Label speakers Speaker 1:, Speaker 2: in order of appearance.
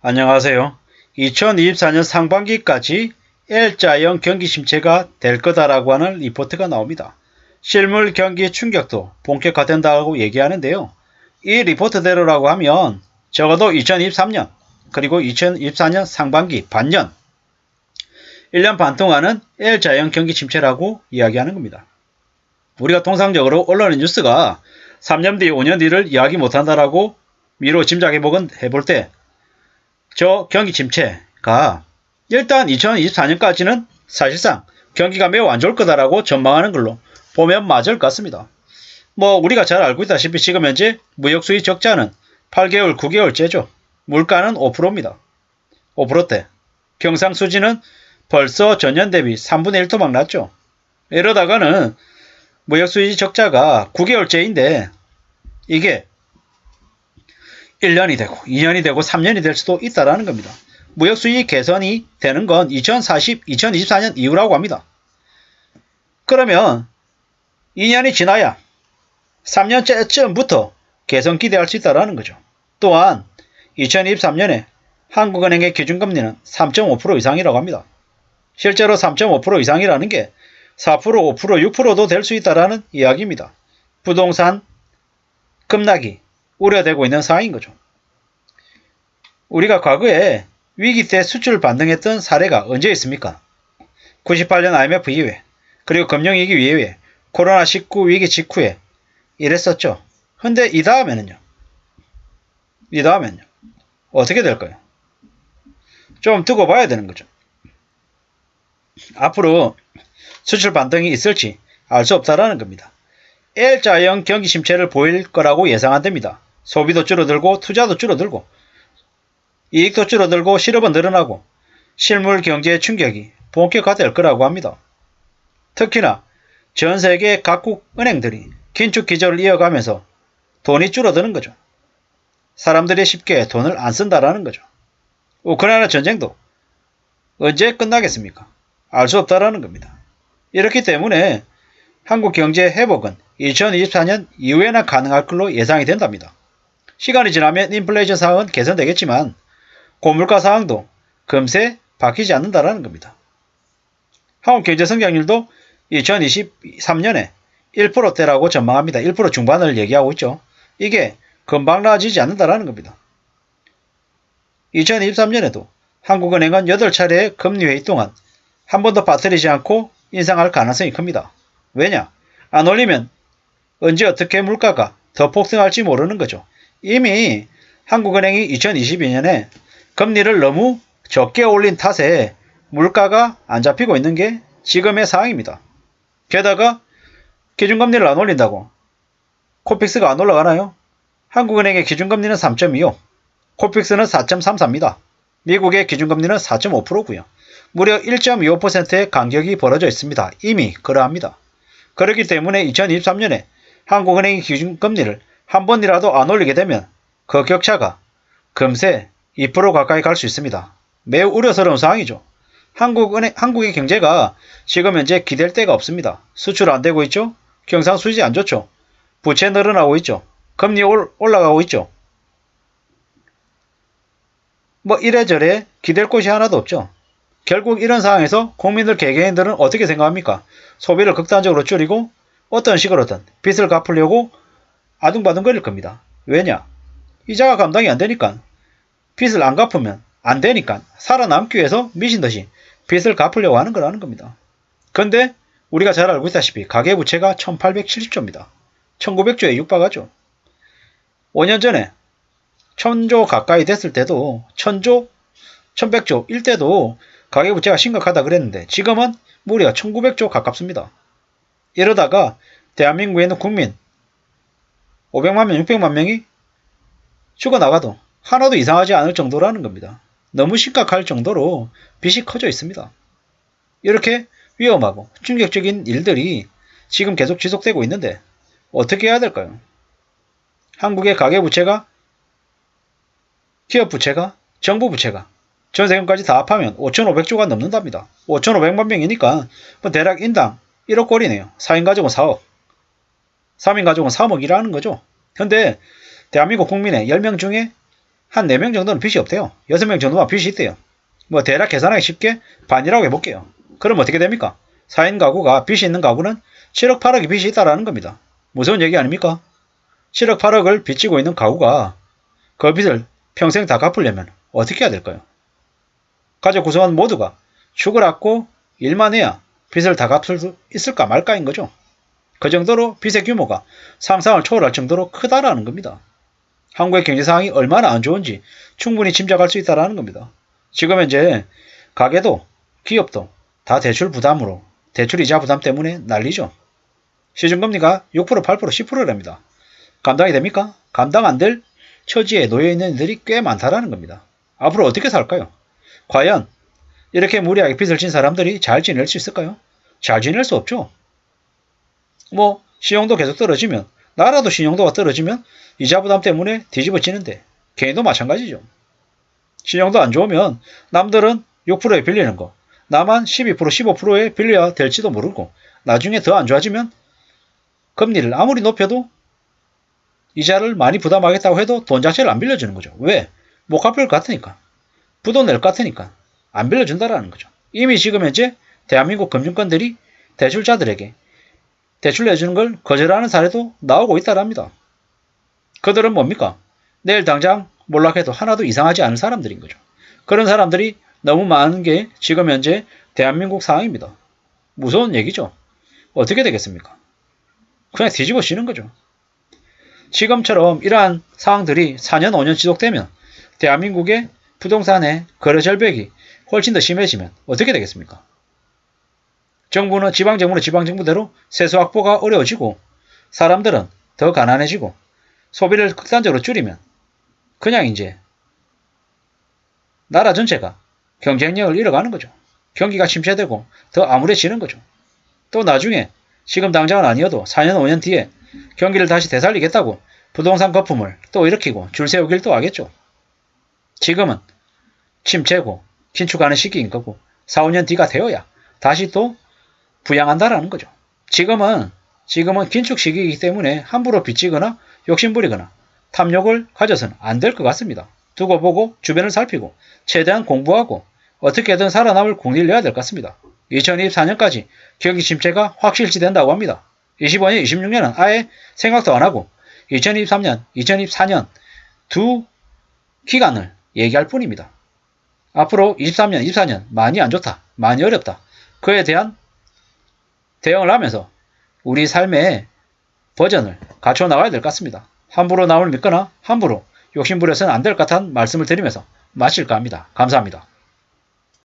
Speaker 1: 안녕하세요. 2024년 상반기까지 L자형 경기 침체가 될 거다라고 하는 리포트가 나옵니다. 실물 경기 충격도 본격화된다고 얘기하는데요. 이 리포트대로라고 하면 적어도 2023년 그리고 2024년 상반기 반년 1년 반 동안은 L자형 경기 침체라고 이야기하는 겁니다. 우리가 통상적으로 언론의 뉴스가 3년 뒤, 5년 뒤를 이야기 못한다라고 미로 짐작해볼 때 저 경기 침체가 일단 2024년까지는 사실상 경기가 매우 안 좋을 거다라고 전망하는 걸로 보면 맞을 것 같습니다. 우리가 잘 알고 있다시피 지금 현재 무역수지 적자는 8개월, 9개월째죠. 물가는 5%입니다. 5%대. 경상수지는 벌써 전년 대비 3분의 1 토막 났죠. 이러다가는 무역수지 적자가 9개월째인데 이게 1년이 되고 2년이 되고 3년이 될 수도 있다라는 겁니다. 무역수지 개선이 되는 건 2024년 이후라고 합니다. 그러면 2년이 지나야 3년째쯤부터 개선 기대할 수 있다라는 거죠. 또한 2023년에 한국은행의 기준금리는 3.5% 이상이라고 합니다. 실제로 3.5% 이상이라는 게 4%, 5%, 6%도 될 수 있다라는 이야기입니다. 부동산 급락이 우려되고 있는 상황인 거죠. 우리가 과거에 위기 때 수출 반등했던 사례가 언제 있습니까? 98년 IMF 이후에, 그리고 금융위기 이후에, 코로나19 위기 직후에 이랬었죠. 근데 이 다음에는요? 어떻게 될까요? 좀 두고 봐야 되는 거죠. 앞으로 수출 반등이 있을지 알 수 없다라는 겁니다. L자형 경기 침체를 보일 거라고 예상한답니다. 소비도 줄어들고 투자도 줄어들고 이익도 줄어들고 실업은 늘어나고 실물 경제의 충격이 본격화될 거라고 합니다. 특히나 전 세계 각국 은행들이 긴축 기조를 이어가면서 돈이 줄어드는 거죠. 사람들이 쉽게 돈을 안 쓴다라는 거죠. 우크라이나 전쟁도 언제 끝나겠습니까? 알 수 없다라는 겁니다. 이렇기 때문에 한국 경제 회복은 2024년 이후에나 가능할 걸로 예상이 된답니다. 시간이 지나면 인플레이션 상황은 개선되겠지만 고물가 상황도 금세 바뀌지 않는다라는 겁니다. 한국 경제 성장률도 2023년에 1%대라고 전망합니다. 1% 중반을 얘기하고 있죠. 이게 금방 나아지지 않는다라는 겁니다. 2023년에도 한국은행은 8차례의 금리회의 동안 한 번도 빠뜨리지 않고 인상할 가능성이 큽니다. 왜냐? 안 올리면 언제 어떻게 물가가 더 폭등할지 모르는 거죠. 이미 한국은행이 2022년에 금리를 너무 적게 올린 탓에 물가가 안 잡히고 있는 게 지금의 상황입니다. 게다가 기준금리를 안 올린다고 코픽스가 안 올라가나요? 한국은행의 기준금리는 3.25, 코픽스는 4.34입니다. 미국의 기준금리는 4.5%고요. 무려 1.25%의 간격이 벌어져 있습니다. 이미 그러합니다. 그렇기 때문에 2023년에 한국은행이 기준금리를 한 번이라도 안 올리게 되면 그 격차가 금세 2% 가까이 갈 수 있습니다. 매우 우려스러운 상황이죠. 한국의 경제가 지금 현재 기댈 데가 없습니다. 수출 안 되고 있죠? 경상수지 안 좋죠? 부채 늘어나고 있죠? 금리 올라가고 있죠? 이래저래 기댈 곳이 하나도 없죠. 결국 이런 상황에서 국민들 개개인들은 어떻게 생각합니까? 소비를 극단적으로 줄이고 어떤 식으로든 빚을 갚으려고 아둥바둥거릴 겁니다. 왜냐? 이자가 감당이 안 되니까. 빚을 안 갚으면 안 되니까 살아남기 위해서 미친듯이 빚을 갚으려고 하는 거라는 겁니다. 근데 우리가 잘 알고 있다시피 가계부채가 1870조입니다. 1900조에 육박하죠. 5년 전에 1000조 가까이 됐을 때도 1000조, 1100조 일 때도 가계부채가 심각하다 그랬는데 지금은 무려 1900조 가깝습니다. 이러다가 대한민국에 있는 국민 500만 명, 600만 명이 죽어나가도 하나도 이상하지 않을 정도라는 겁니다. 너무 심각할 정도로 빚이 커져 있습니다. 이렇게 위험하고 충격적인 일들이 지금 계속 지속되고 있는데 어떻게 해야 될까요? 한국의 가계부채가, 기업부채가, 정부부채가 전 세금까지 다 합하면 5,500조가 넘는답니다. 5,500만 명이니까 대략 인당 1억 꼴이네요. 4인 가족은 4억, 3인 가족은 3억이라는 거죠. 근데 대한민국 국민의 10명 중에 한 4명 정도는 빚이 없대요. 6명 정도만 빚이 있대요. 뭐 대략 계산하기 쉽게 반이라고 해볼게요. 그럼 어떻게 됩니까? 4인 가구가 빚이 있는 가구는 7억 8억이 빚이 있다라는 겁니다. 무서운 얘기 아닙니까? 7억 8억을 빚지고 있는 가구가 그 빚을 평생 다 갚으려면 어떻게 해야 될까요? 가족 구성원 모두가 축을 갖고 일만 해야 빚을 다 갚을 수 있을까 말까인 거죠. 그 정도로 빚의 규모가 상상을 초월할 정도로 크다라는 겁니다. 한국의 경제 상황이 얼마나 안 좋은지 충분히 짐작할 수 있다는 겁니다. 지금 현재 가게도 기업도 다 대출 부담으로 대출 이자 부담 때문에 난리죠. 시중금리가 6%, 8%, 10%랍니다. 감당이 됩니까? 감당 안 될 처지에 놓여 있는 이들이 꽤 많다라는 겁니다. 앞으로 어떻게 살까요? 과연 이렇게 무리하게 빚을 진 사람들이 잘 지낼 수 있을까요? 잘 지낼 수 없죠. 뭐 신용도 계속 떨어지면 나라도 신용도가 떨어지면 이자 부담 때문에 뒤집어지는데 개인도 마찬가지죠. 신용도 안 좋으면 남들은 6%에 빌리는 거 나만 12%, 15%에 빌려야 될지도 모르고 나중에 더 안 좋아지면 금리를 아무리 높여도 이자를 많이 부담하겠다고 해도 돈 자체를 안 빌려주는 거죠. 왜? 못 갚을 것 같으니까. 부돈 낼 것 같으니까. 안 빌려준다라는 거죠. 이미 지금 현재 대한민국 금융권들이 대출자들에게 대출 내주는 걸 거절하는 사례도 나오고 있다랍니다. 그들은 뭡니까? 내일 당장 몰락해도 하나도 이상하지 않은 사람들인 거죠. 그런 사람들이 너무 많은 게 지금 현재 대한민국 상황입니다. 무서운 얘기죠. 어떻게 되겠습니까? 그냥 뒤집어지는 거죠. 지금처럼 이러한 상황들이 4년, 5년 지속되면 대한민국의 부동산의 거래 절벽이 훨씬 더 심해지면 어떻게 되겠습니까? 정부는 지방정부대로 세수 확보가 어려워지고 사람들은 더 가난해지고 소비를 극단적으로 줄이면 그냥 이제 나라 전체가 경쟁력을 잃어가는 거죠. 경기가 침체되고 더 암울해지는 거죠. 또 나중에 지금 당장은 아니어도 4년, 5년 뒤에 경기를 다시 되살리겠다고 부동산 거품을 또 일으키고 줄 세우길 또 하겠죠. 지금은 침체고 긴축하는 시기인 거고 4, 5년 뒤가 되어야 다시 또 부양한다라는 거죠. 지금은 긴축 시기이기 때문에 함부로 빚지거나 욕심부리거나 탐욕을 가져서는 안 될 것 같습니다. 두고 보고 주변을 살피고 최대한 공부하고 어떻게든 살아남을 공리를 내야 될 것 같습니다. 2024년까지 경기 침체가 확실시 된다고 합니다. 25년, 26년은 아예 생각도 안 하고 2023년, 2024년 두 기간을 얘기할 뿐입니다. 앞으로 23년, 24년 많이 안 좋다, 많이 어렵다. 그에 대한 대응을 하면서 우리 삶의 버전을 갖춰 나가야 될 것 같습니다. 함부로 남을 믿거나 함부로 욕심부려서는 안 될 것 같다는 말씀을 드리면서 마칠까 합니다. 감사합니다.